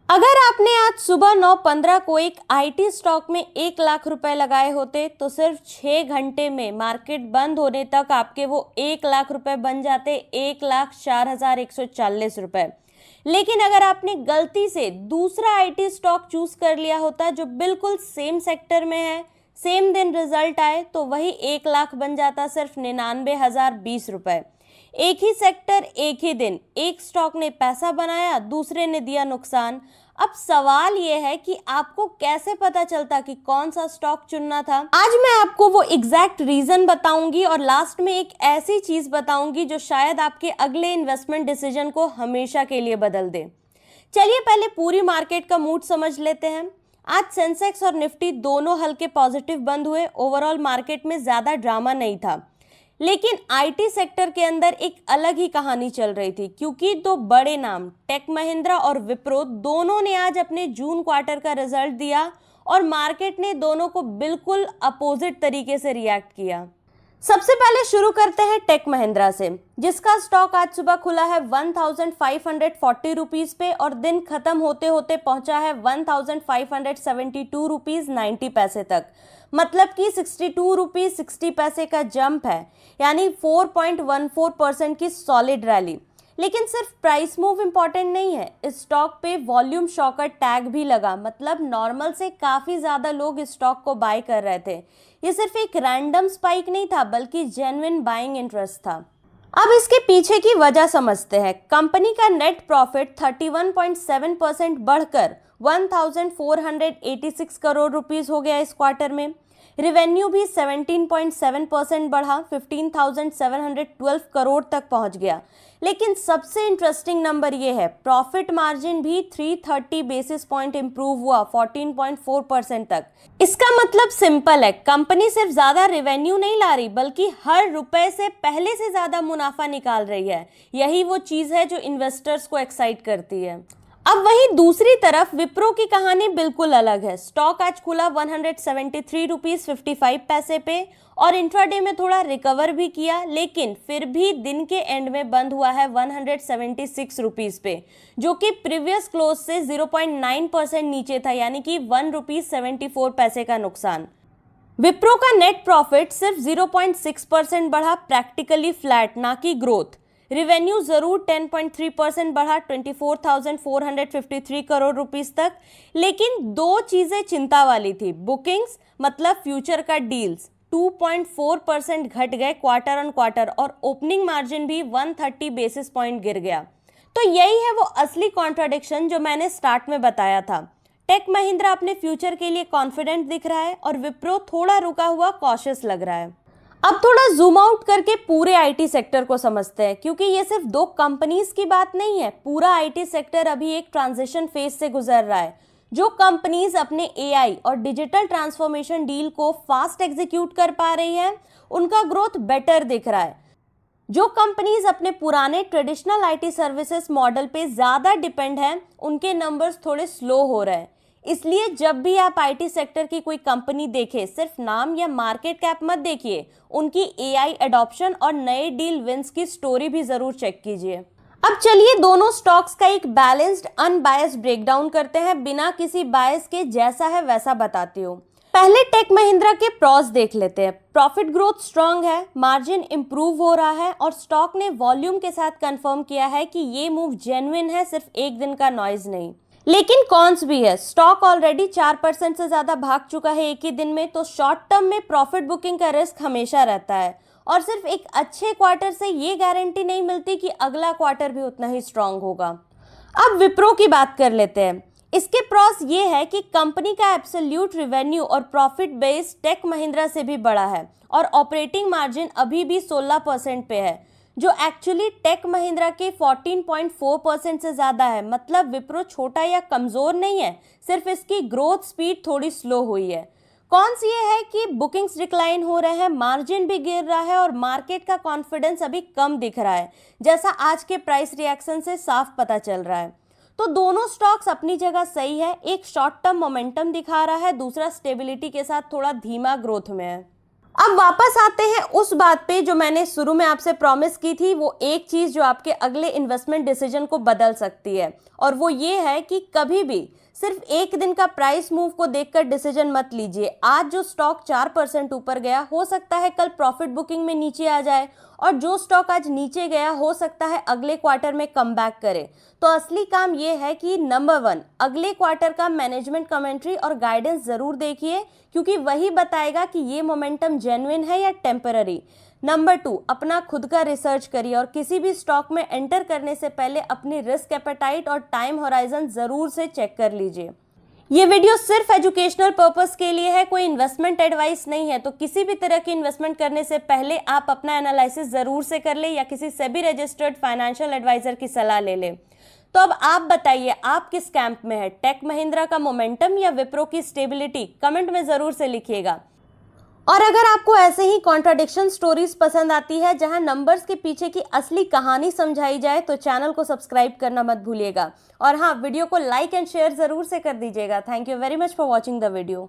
अगर आपने आज सुबह 9:15 को एक आईटी स्टॉक में 1 लाख रुपए लगाए होते तो सिर्फ 6 घंटे में मार्केट बंद होने तक आपके वो 1 लाख रुपए बन जाते 1,04,140 रुपए। लेकिन अगर आपने गलती से दूसरा आईटी स्टॉक चूज कर लिया होता जो बिल्कुल सेम सेक्टर में है, सेम दिन रिजल्ट आए, तो वही 1 लाख बन जाता सिर्फ 99,020 रुपए। एक ही सेक्टर, एक ही दिन, एक स्टॉक ने पैसा बनाया, दूसरे ने दिया नुकसान। अब सवाल यह है कि आपको कैसे पता चलता कि कौन सा स्टॉक चुनना था। आज मैं आपको वो एग्जैक्ट रीजन बताऊंगी और लास्ट में एक ऐसी चीज बताऊंगी जो शायद आपके अगले इन्वेस्टमेंट डिसीजन को हमेशा के लिए बदल दे। चलिए पहले पूरी मार्केट का मूड समझ लेते हैं। आज सेंसेक्स और निफ्टी दोनों हल्के पॉजिटिव बंद हुए। ओवरऑल मार्केट में ज्यादा ड्रामा नहीं था, लेकिन आईटी सेक्टर के अंदर एक अलग ही कहानी चल रही थी, क्योंकि दो बड़े नाम टेक महिंद्रा और विप्रो दोनों ने आज अपने जून क्वार्टर का रिजल्ट दिया और मार्केट ने दोनों को बिल्कुल अपोजिट तरीके से रिएक्ट किया। सबसे पहले शुरू करते हैं टेक महिंद्रा से, जिसका स्टॉक आज सुबह खुला है 1540 रुपीज पे और दिन खत्म होते होते पहुंचा है 1572 रुपीज 90 पैसे तक। मतलब कि 62 रुपीज 60 पैसे का जंप है, यानी 4.14% की सॉलिड रैली। लेकिन सिर्फ प्राइस मूव इंपॉर्टेंट नहीं है, इस स्टॉक पे वॉल्यूम शॉकर टैग भी लगा। मतलब नॉर्मल से काफी ज्यादा लोग इस स्टॉक को बाय कर रहे थे। ये सिर्फ एक रैंडम स्पाइक नहीं था, बल्कि जेन्युइन बाइंग इंटरेस्ट था। अब इसके पीछे की वजह समझते हैं। कंपनी का नेट प्रॉफिट 31.7% बढ़कर 1486 करोड़ रुपीस हो गया इस क्वार्टर में। रेवेन्यू भी 17.7% बढ़ा, 15,712 करोड़ तक पहुंच गया। लेकिन सबसे इंटरेस्टिंग नंबर ये है, प्रॉफिट मार्जिन भी 330 बेसिस पॉइंट इंप्रूव हुआ 14.4% तक। इसका मतलब सिंपल है, कंपनी सिर्फ ज्यादा रेवेन्यू नहीं ला रही, बल्कि हर रुपए से पहले से ज्यादा मुनाफा निकाल रही है। यही वो चीज है जो इन्वेस्टर्स को एक्साइट करती है। अब वहीं दूसरी तरफ विप्रो की कहानी बिल्कुल अलग है। स्टॉक आज खुला 173 रुपीज 55 पैसे पे और इंट्राडे में थोड़ा रिकवर भी किया, लेकिन फिर भी दिन के एंड में बंद हुआ है 176 रुपीज पे, जो कि प्रीवियस क्लोज से 0.9% नीचे था, यानी कि 1 रुपीज 74 पैसे का नुकसान। विप्रो का नेट प्रॉफिट सिर्फ 0.6% बढ़ा, प्रैक्टिकली फ्लैट, ना कि ग्रोथ। रेवेन्यू जरूर 10.3% बढ़ा 24,453 करोड़ रुपीस तक, लेकिन दो चीजें चिंता वाली थी। बुकिंग्स मतलब फ्यूचर का डील्स 2.4% घट गए क्वार्टर ऑन क्वार्टर और ओपनिंग मार्जिन भी 130 बेसिस पॉइंट गिर गया। तो यही है वो असली कॉन्ट्राडिक्शन जो मैंने स्टार्ट में बताया था। टेक महिंद्रा अपने फ्यूचर के लिए कॉन्फिडेंट दिख रहा है और विप्रो थोड़ा रुका हुआ कॉशियस लग रहा है। अब थोड़ा जूम आउट करके पूरे आईटी सेक्टर को समझते हैं, क्योंकि ये सिर्फ दो कंपनीज की बात नहीं है। पूरा आईटी सेक्टर अभी एक ट्रांजिशन फेज से गुजर रहा है। जो कंपनीज अपने एआई और डिजिटल ट्रांसफॉर्मेशन डील को फास्ट एग्जीक्यूट कर पा रही हैं, उनका ग्रोथ बेटर दिख रहा है। जो कंपनीज अपने पुराने ट्रेडिशनल आईटी सर्विसेज मॉडल पे ज्यादा डिपेंड हैं, उनके नंबर्स थोड़े स्लो हो रहे हैं। इसलिए जब भी आप आईटी सेक्टर की कोई कंपनी देखें, सिर्फ नाम या मार्केट कैप मत देखिए, उनकी एआई एडॉप्शन और नए डील विंस की स्टोरी भी जरूर चेक कीजिए। अब चलिए दोनों स्टॉक्स का एक बैलेंस्ड अनबायस्ड ब्रेकडाउन करते हैं, बिना किसी बायस के। जैसा है वैसा बताती हूँ। पहले टेक महिंद्रा के प्रॉस देख लेते हैं। प्रॉफिट ग्रोथ स्ट्रांग है, मार्जिन इंप्रूव हो रहा है और स्टॉक ने वॉल्यूम के साथ कंफर्म किया है कि ये मूव जेन्युइन है, सिर्फ एक दिन का नॉइज नहीं। लेकिन कॉन्स भी है। स्टॉक ऑलरेडी 4% से ज्यादा भाग चुका है एक ही दिन में, तो शॉर्ट टर्म में प्रॉफिट बुकिंग का रिस्क हमेशा रहता है और सिर्फ एक अच्छे क्वार्टर से ये गारंटी नहीं मिलती कि अगला क्वार्टर भी उतना ही स्ट्रांग होगा। अब विप्रो की बात कर लेते हैं। इसके प्रॉस ये है कि कंपनी का एब्सोल्यूट रेवेन्यू और प्रॉफिट बेस टेक महिंद्रा से भी बड़ा है और ऑपरेटिंग मार्जिन अभी भी 16% पे है, जो एक्चुअली टेक महिंद्रा के 14.4% से ज्यादा है। मतलब विप्रो छोटा या कमजोर नहीं है, सिर्फ इसकी ग्रोथ स्पीड थोड़ी स्लो हुई है। कौन सी ये है कि बुकिंग्स डिक्लाइन हो रहे हैं, मार्जिन भी गिर रहा है और मार्केट का कॉन्फिडेंस अभी कम दिख रहा है, जैसा आज के प्राइस रिएक्शन से साफ पता चल रहा है। तो दोनों स्टॉक्स अपनी जगह सही है। एक शॉर्ट टर्म मोमेंटम दिखा रहा है, दूसरा स्टेबिलिटी के साथ थोड़ा धीमा ग्रोथ में है। अब वापस आते हैं उस बात पे जो मैंने शुरू में आपसे प्रॉमिस की थी, वो एक चीज जो आपके अगले इन्वेस्टमेंट डिसीजन को बदल सकती है, और वो ये है कि कभी भी सिर्फ एक दिन का प्राइस मूव को देखकर डिसीजन मत लीजिए। आज जो स्टॉक 4% ऊपर गया, हो सकता है कल प्रॉफिट बुकिंग में नीचे आ जाए, और जो स्टॉक आज नीचे गया हो सकता है अगले क्वार्टर में कम बैक करे। तो असली काम ये है कि नंबर 1, अगले क्वार्टर का मैनेजमेंट कमेंट्री और गाइडेंस जरूर देखिए, क्योंकि वही बताएगा कि ये मोमेंटम जेन्युइन है या टेम्पररी। नंबर 2, अपना खुद का रिसर्च करिए और किसी भी स्टॉक में एंटर करने से पहले अपनी रिस्क एपेटाइट और टाइम होराइजन जरूर से चेक कर लीजिए। ये वीडियो सिर्फ एजुकेशनल पर्पस के लिए है, कोई इन्वेस्टमेंट एडवाइस नहीं है। तो किसी भी तरह की इन्वेस्टमेंट करने से पहले आप अपना एनालिसिस जरूर से कर ले या किसी सेबी रजिस्टर्ड फाइनेंशियल एडवाइजर की सलाह ले ले। तो अब आप बताइए, आप किस कैंप में है, टेक महिंद्रा का मोमेंटम या विप्रो की स्टेबिलिटी? कमेंट में जरूर से लिखिएगा। और अगर आपको ऐसे ही कॉन्ट्राडिक्शन स्टोरीज पसंद आती है जहां नंबर्स के पीछे की असली कहानी समझाई जाए, तो चैनल को सब्सक्राइब करना मत भूलिएगा। और हाँ, वीडियो को लाइक एंड शेयर जरूर से कर दीजिएगा। Thank you very much for watching the video.